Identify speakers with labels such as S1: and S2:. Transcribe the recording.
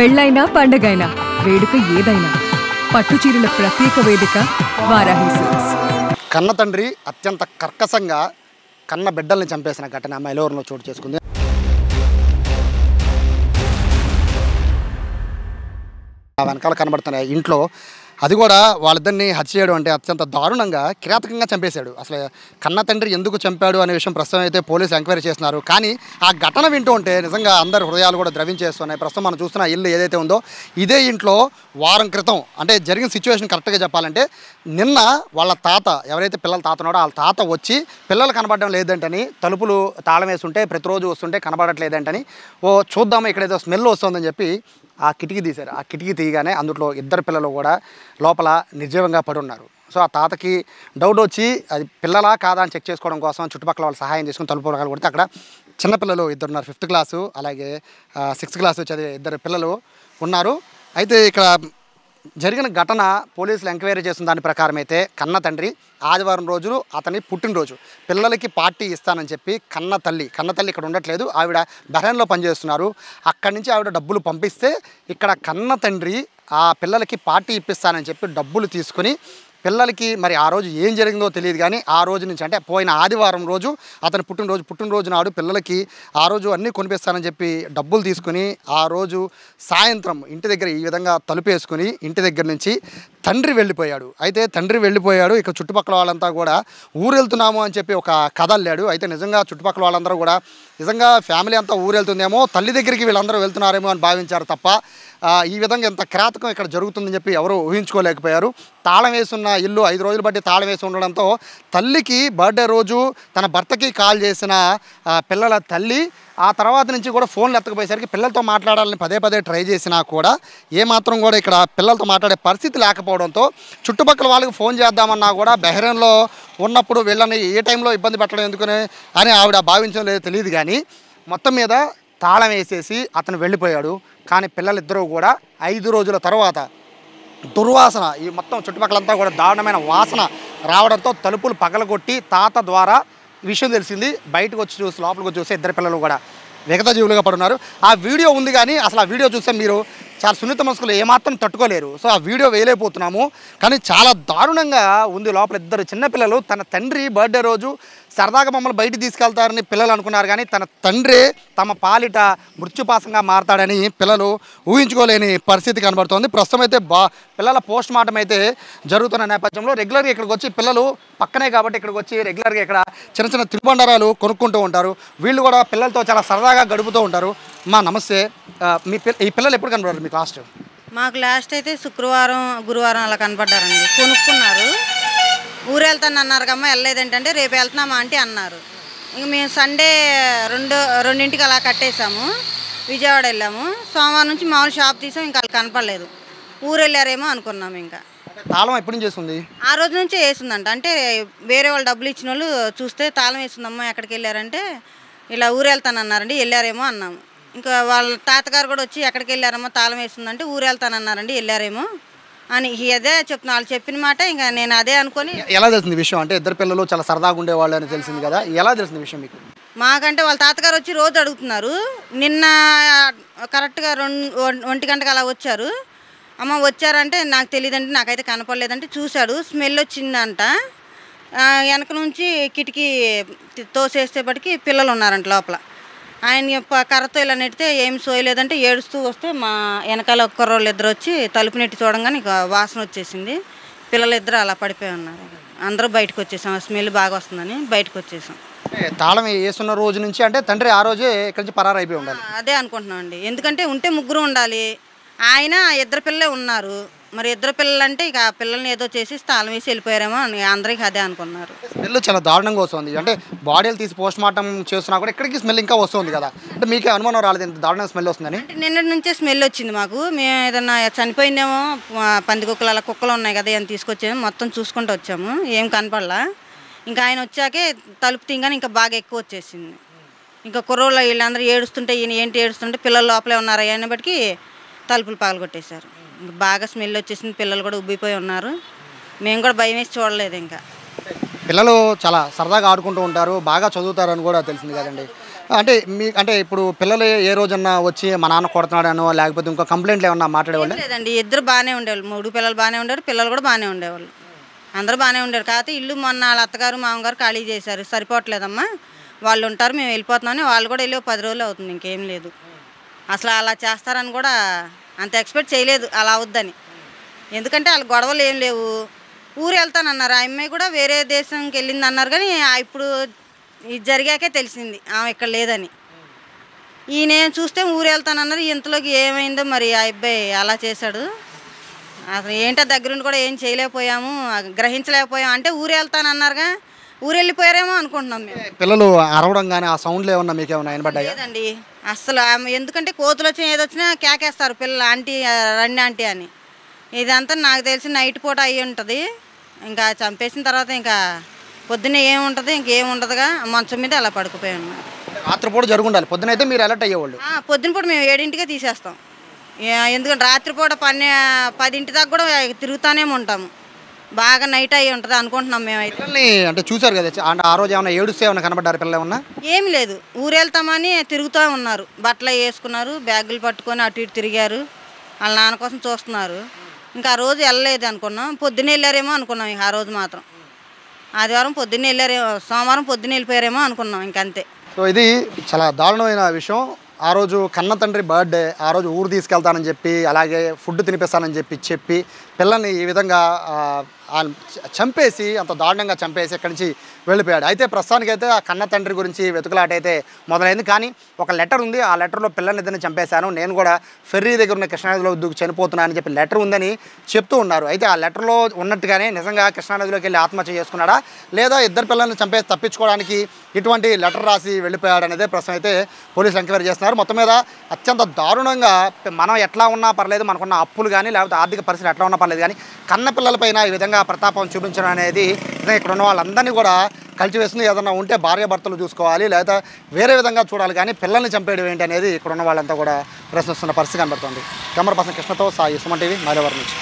S1: పెళ్ళైనా పండగైనా వేడుక ఏదైనా పట్టుచీరల ప్రత్యేక వేదిక వారాహి సిల్క్స్.
S2: కన్న తండ్రి అత్యంత కర్కశంగా కన్న బిడ్డల్ని చంపేసిన ఘటన మైలవరంలో చోటు చేసుకుంది. వెనకాల కనబడుతున్న ఇంట్లో అది కూడా వాళ్ళిద్దరిని హత్య చేయడం అంటే అత్యంత దారుణంగా కిరాతకంగా చంపేశాడు. అసలు కన్న తండ్రి ఎందుకు చంపాడు అనే విషయం ప్రస్తుతం అయితే పోలీసులు ఎంక్వైరీ చేస్తున్నారు. కానీ ఆ ఘటన వింటూ ఉంటే నిజంగా అందరి హృదయాలు కూడా ద్రవించేస్తున్నాయి. ప్రస్తుతం మనం చూస్తున్న ఇల్లు ఏదైతే ఉందో ఇదే ఇంట్లో వారం క్రితం అంటే జరిగిన సిచ్యువేషన్ కరెక్ట్గా చెప్పాలంటే నిన్న వాళ్ళ తాత ఎవరైతే పిల్లల తాత ఉన్నాడో వాళ్ళ తాత వచ్చి పిల్లలు కనబడడం లేదంటని తలుపులు తాళం వేస్తుంటే ప్రతిరోజు వస్తుంటే కనబడట్లేదంటని చూద్దాము ఇక్కడ ఏదో స్మెల్ వస్తుందని చెప్పి ఆ కిటికీ తీశారు. ఆ కిటికీ తీయగానే అందులో ఇద్దరు పిల్లలు కూడా లోపల నిర్జీవంగా పడి ఉన్నారు. సో ఆ తాతకి డౌట్ వచ్చి అది పిల్లలా కాదా అని చెక్ చేసుకోవడం కోసం చుట్టుపక్కల వాళ్ళు సహాయం చేసుకుని తలుపు రకాలు కొడితే అక్కడ చిన్నపిల్లలు ఇద్దరు ఉన్నారు. 5th క్లాసు అలాగే 6th క్లాసు చదివే ఇద్దరు పిల్లలు ఉన్నారు. అయితే ఇక్కడ జరిగిన ఘటన పోలీసులు ఎంక్వైరీ చేసిన దాని ప్రకారం అయితే కన్న తండ్రి ఆదివారం రోజు అతని పుట్టినరోజు పిల్లలకి పార్టీ ఇస్తానని చెప్పి కన్న తల్లి ఇక్కడ ఉండట్లేదు, ఆవిడ బహ్రెయిన్లో పనిచేస్తున్నారు. అక్కడి నుంచి ఆవిడ డబ్బులు పంపిస్తే ఇక్కడ కన్న తండ్రి ఆ పిల్లలకి పార్టీ ఇప్పిస్తానని చెప్పి డబ్బులు తీసుకుని పిల్లలకి మరి ఆ రోజు ఏం జరిగిందో తెలియదు కానీ ఆ రోజు నుంచి అంటే పోయిన ఆదివారం రోజు అతని పుట్టినరోజు నాడు పిల్లలకి ఆ రోజు అన్నీ కొనిపిస్తానని చెప్పి డబ్బులు తీసుకుని ఆ రోజు సాయంత్రం ఇంటి దగ్గర ఈ విధంగా తలుపేసుకుని ఇంటి దగ్గర నుంచి తండ్రి వెళ్ళిపోయాడు. అయితే తండ్రి వెళ్ళిపోయాడు. ఇక చుట్టుపక్కల వాళ్ళంతా కూడా ఊరు వెళ్తున్నాము అని చెప్పి ఒక కథ అల్లాడు. అయితే నిజంగా చుట్టుపక్కల వాళ్ళందరూ కూడా నిజంగా ఫ్యామిలీ అంతా ఊరు వెళ్తుందేమో తల్లి దగ్గరికి వీళ్ళందరూ వెళ్తున్నారేమో అని భావించారు తప్ప ఈ విధంగా ఎంత కిరాతకం ఇక్కడ జరుగుతుందని చెప్పి ఎవరు ఊహించుకోలేకపోయారు. తాళం వేసున్న ఇల్లు 5 రోజులు బట్టి తాళం వేసి ఉండడంతో తల్లికి బర్త్డే రోజు తన భర్తకి కాల్ చేసిన పిల్లల తల్లి ఆ తర్వాత నుంచి కూడా ఫోన్లు ఎత్తకపోయేసరికి పిల్లలతో మాట్లాడాలని పదే ట్రై చేసినా కూడా ఏమాత్రం కూడా ఇక్కడ పిల్లలతో మాట్లాడే పరిస్థితి లేకపోవడంతో చుట్టుపక్కల వాళ్ళకి ఫోన్ చేద్దామన్నా కూడా బహ్రెయిన్లో ఉన్నప్పుడు వీళ్ళని ఏ టైంలో ఇబ్బంది పెట్టడం ఎందుకని అని ఆవిడ భావించడం లేదో తెలియదు. కానీ మొత్తం మీద తాళం వేసేసి అతను వెళ్ళిపోయాడు. కానీ పిల్లలిద్దరూ కూడా 5 రోజుల తర్వాత దుర్వాసన ఈ మొత్తం చుట్టుపక్కలంతా కూడా దారుణమైన వాసన రావడంతో తలుపులు పగలగొట్టి తాత ద్వారా విషయం తెలిసింది. బయటకు వచ్చి చూసి లోపలికి వచ్చి చూస్తే ఇద్దరు పిల్లలు కూడా విగత జీవులుగా పడున్నారు. ఆ వీడియో ఉంది కానీ అసలు ఆ వీడియో చూస్తే మీరు చాలా సున్నిత మనసులు ఏమాత్రం తట్టుకోలేరు. సో ఆ వీడియో వేయలేకపోతున్నాము కానీ చాలా దారుణంగా ఉంది. లోపల ఇద్దరు చిన్నపిల్లలు తన తండ్రి బర్త్డే రోజు సరదాగా మమ్మల్ని బయటికి తీసుకెళ్తారని పిల్లలు అనుకున్నారు కానీ తన తండ్రి తమ పాలిట మృత్యుపాసంగా మారతాడని పిల్లలు ఊహించుకోలేని పరిస్థితి కనబడుతోంది. ప్రస్తుతం అయితే పిల్లల పోస్ట్ మార్టం అయితే జరుగుతున్న నేపథ్యంలో రెగ్యులర్గా ఇక్కడికి వచ్చి పిల్లలు పక్కనే కాబట్టి ఇక్కడికి వచ్చి రెగ్యులర్గా ఇక్కడ చిన్న తినుబండారాలు కొనుక్కుంటూ ఉంటారు. వీళ్ళు కూడా పిల్లలతో చాలా సరదాగా గడుపుతూ ఉంటారు. నమస్తే, ఈ పిల్లలు ఎప్పుడు కనబడారు మీకు లాస్ట్?
S3: మాకు లాస్ట్ అయితే శుక్రవారం గురువారం అలా కనపడ్డారండి. కొనుక్కున్నారు. ఊరు వెళ్తాను అన్నారు కమ్మా, వెళ్ళలేదేంటంటే రేపు వెళ్తున్నామా అంటే అన్నారు. ఇంక మేము సండే 2ంటికి అలా కట్టేసాము, విజయవాడ వెళ్ళాము. సోమవారం నుంచి మామూలు షాప్ తీసాం, ఇంకా వాళ్ళు కనపడలేదు. ఊరు వెళ్ళారేమో అనుకున్నాము. ఇంకా
S2: తాళం ఎప్పటి నుంచి వేస్తుంది?
S3: ఆ రోజు నుంచే వేసిందంట. అంటే వేరే వాళ్ళు డబ్బులు ఇచ్చిన వాళ్ళు చూస్తే తాళం వేస్తుందమ్మా ఎక్కడికి వెళ్ళారంటే ఇలా ఊరు వెళ్తానన్నారండి, వెళ్ళారేమో అన్నాము. ఇంకా వాళ్ళ తాతగారు కూడా వచ్చి ఎక్కడికి వెళ్ళారమ్మా తాళం వేస్తుందంటే ఊరు వెళ్తానన్నారండి, వెళ్ళారేమో అని అదే చెప్తున్నా. వాళ్ళు చెప్పిన మాట ఇంకా నేను అదే అనుకొని.
S2: ఎలా తెలిసింది విషయం? అంటే ఇద్దరు పిల్లలు చాలా సరదాగా ఉండేవాళ్ళు అని తెలిసింది కదా, ఎలా తెలిసింది విషయం మీకు?
S3: మాకంటే వాళ్ళ తాతగారు వచ్చి రోజు అడుగుతున్నారు. నిన్న కరెక్ట్గా 1 గంటకు అలా వచ్చారు. అమ్మ వచ్చారంటే నాకు తెలియదంటే నాకైతే కనపడలేదంటే చూశాడు, స్మెల్ వచ్చిందంట. వెనక నుంచి కిటికీ తోసేసేపటికి పిల్లలు ఉన్నారంట లోపల. ఆయన కర్రతో ఇలా నెట్టితే ఏం సోయలేదంటే ఏడుస్తూ వస్తే మా వెనకాల కుర్రోళ్ళు ఇద్దరు వచ్చి తలుపు నెట్టి చూడంగానే ఇక వాసన వచ్చేసింది. పిల్లలిద్దరు అలా పడిపోయి ఉన్నారు. అందరూ బయటకు వచ్చేసాం, స్మెల్ బాగా వస్తుందని బయటకు వచ్చేసాం.
S2: తాళం వేస్తున్న రోజు నుంచి అంటే తండ్రి ఆ రోజే ఇక్కడి నుంచి పరారు అయిపోయి ఉండాలి.
S3: అదే అనుకుంటున్నాం అండి. ఎందుకంటే ఉంటే ముగ్గురు ఉండాలి, ఆయన 2 పిల్లలే ఉన్నారు. మరి 2 పిల్లలు అంటే ఇక ఆ పిల్లల్ని ఏదో చేసి తాళం వేసి వెళ్ళిపోయారేమో అని అందరికీ అదే అనుకున్నారు.
S2: స్మెల్ చాలా దారుణంగా వస్తుంది. అంటే బాడీలు తీసి పోస్ట్ మార్టం చేస్తున్నా కూడా ఇక్కడికి స్మెల్ ఇంకా వస్తుంది కదా, అంటే మీకే అనుమానం రాలేదు ఇంత దారుణంగా స్మెల్ వస్తుందని?
S3: నిన్నటి నుంచే స్మెల్ వచ్చింది మాకు. మేము ఏదన్నా చనిపోయిందేమో, పందికొక్కలు అలా కుక్కలు ఉన్నాయి కదా అని తీసుకొచ్చాము. మొత్తం చూసుకుంటూ వచ్చాము, ఏం కనపడలా. ఇంకా ఆయన వచ్చాకే తలుపు తీయగానే ఇంకా బాగా ఎక్కువ వచ్చేసింది. ఇంకా కుర్రోళ్ళు వీళ్ళందరూ ఏడుస్తుంటే ఈయన ఏంటి ఏడుస్తుంటే పిల్లలు లోపలే ఉన్నారు అయినప్పటికీ తలుపులు పగలగొట్టేశారు. బాగా స్మెల్ వచ్చేసింది, పిల్లలు కూడా ఉబ్బిపోయి ఉన్నారు. మేము కూడా భయం వేసి చూడలేదు. ఇంకా
S2: పిల్లలు చాలా సరదాగా ఆడుకుంటూ ఉంటారు, బాగా చదువుతారని కూడా తెలిసింది కదండి. అంటే అంటే ఇప్పుడు పిల్లలు ఏ రోజన్నా వచ్చి మా నాన్న కొడుతున్నాడనో లేకపోతే ఇంకో కంప్లైంట్లు ఏమన్నా మాట్లాడేవాళ్ళు?
S3: లేదండి, ఇద్దరు బాగానే ఉండేవాళ్ళు. 3 పిల్లలు బాగానే ఉండేవారు, పిల్లలు కూడా బాగానే ఉండేవాళ్ళు. అందరూ బాగానే ఉండేవారు. కాకపోతే ఇల్లు మొన్న వాళ్ళ అత్తగారు మామగారు ఖాళీ చేశారు. సరిపోవట్లేదమ్మా, వాళ్ళు ఉంటారు, మేము వెళ్ళిపోతున్నామని. వాళ్ళు కూడా వెళ్ళి 10 రోజులు అవుతుంది, ఇంకేం లేదు. అసలు అలా చేస్తారని కూడా అంత ఎక్స్పెక్ట్ చేయలేదు అలా అవుద్దని. ఎందుకంటే వాళ్ళ గొడవలు ఏం లేవు. ఊరు వెళ్తానన్నారు, ఆ అమ్మాయి కూడా వేరే దేశంకి వెళ్ళింది అన్నారు. కానీ ఇప్పుడు ఇది జరిగాకే తెలిసింది ఆమె ఇక్కడ లేదని. ఈయన చూస్తే ఊరు వెళ్తానన్నారు, ఇంతలోకి ఏమైందో మరి ఆ అబ్బాయి అలా చేశాడు. అసలు ఏంటో దగ్గరుండి కూడా ఏం చేయలేకపోయాము, గ్రహించలేకపోయాము. అంటే ఊరు వెళ్తానన్నారుగా, ఊరు వెళ్ళిపోయారేమో అనుకుంటున్నాం మేము.
S2: పిల్లలు అరవడం కానీ ఆ సౌండ్లు ఏమన్నా మీకు ఏమన్నా వినబడ్డాయి?
S3: లేదండి అసలు. ఎందుకంటే కోతులు వచ్చినా ఏదొచ్చినా కేకేస్తారు పిల్లలు, ఆంటీ రండి ఆంటీ అని. ఇదంతా నాకు తెలిసి నైట్ పూట అయ్యి ఉంటుంది. ఇంకా చంపేసిన తర్వాత ఇంకా పొద్దున్నే ఏముంటుంది, ఇంకేముండదుగా, మంచం మీద అలా పడుకుపోయాను.
S2: రాత్రిపూట జరుగుండాలి, పొద్దున అయితే మీరు అలర్ట్ అయ్యేవాళ్ళు?
S3: పొద్దున పూట మేము 7ంటికే తీసేస్తాం. ఎందుకంటే రాత్రిపూట 10 దాకా కూడా తిరుగుతానే ఉంటాము. బాగా నైట్ అయ్యి ఉంటుంది అనుకుంటున్నాం మేమైతే.
S2: పిల్లల్ని అంటే చూసారు కదా, అంటే ఆ రోజు ఏమైనా ఏడుస్తే ఏమైనా కనబడ్డారు పిల్లలు ఏమన్నా?
S3: ఏమి లేదు, ఊరు వెళ్తామని తిరుగుతూ ఉన్నారు. బట్టలు వేసుకున్నారు, బ్యాగులు పట్టుకొని అటు ఇటు తిరిగారు. వాళ్ళ నాన్న కోసం చూస్తున్నారు. ఇంకా ఆ రోజు వెళ్ళలేదు అనుకున్నాం, పొద్దున్న వెళ్ళారేమో అనుకున్నాం. ఇక ఆ రోజు మాత్రం ఆదివారం పొద్దున్న వెళ్ళారేమో, సోమవారం పొద్దున్న వెళ్ళిపోయారేమో అనుకున్నాం, ఇంకంతే.
S2: సో ఇది చాలా దారుణమైన విషయం. ఆ రోజు కన్న తండ్రి బర్త్డే, ఆ రోజు ఊరు తీసుకెళ్తానని చెప్పి, అలాగే ఫుడ్ తినిపిస్తానని చెప్పి పిల్లల్ని ఈ విధంగా చంపేసి, అంత దారుణంగా చంపేసి ఇక్కడి నుంచి వెళ్ళిపోయాడు. అయితే ప్రస్తుతానికైతే ఆ కన్న తండ్రి గురించి వెతుకులాట అయితే మొదలైంది. కానీ ఒక లెటర్ ఉంది, ఆ లెటర్లో పిల్లల్ని ఇద్దరిని చంపేశాను, నేను కూడా ఫెర్రీ దగ్గర ఉన్న కృష్ణానదిలో దూకి చనిపోతున్నాను అని చెప్పి లెటర్ ఉందని చెప్తూ ఉన్నారు. అయితే ఆ లెటర్లో ఉన్నట్టుగానే నిజంగా కృష్ణానదిలోకి వెళ్ళి ఆత్మహత్య చేసుకున్నాడా, లేదా ఇద్దరు పిల్లల్ని చంపేసి తప్పించుకోవడానికి ఇటువంటి లెటర్ రాసి వెళ్ళిపోయాడు అనేది ప్రస్తుతం అయితే పోలీసులు ఎంక్వైరీ చేస్తున్నారు. మొత్తం మీద అత్యంత దారుణంగా, మనం ఎట్లా ఉన్నా పర్లేదు, మనకున్న అప్పులు కానీ లేకపోతే ఆర్థిక పరిస్థితి ఎట్లా ఉన్నా పర్లేదు, కానీ కన్న పిల్లలపైన ఈ విధంగా ప్రతాపం చూపించడం అనేది ఇక్కడ ఉన్న వాళ్ళందరినీ కూడా కలిసివేస్తుంది. ఏదన్నా ఉంటే భార్యాభర్తలు చూసుకోవాలి, లేదా వేరే విధంగా చూడాలి, కానీ పిల్లల్ని చంపేయడం ఏంటి అనేది ఇక్కడ ఉన్న వాళ్ళంతా కూడా ప్రశ్నిస్తున్న పరిస్థితి కనబడుతుంది. కెమెరా పర్సన్ కృష్ణతో సాయి, సుమన్ టీవీ, మైలవరం నుంచి.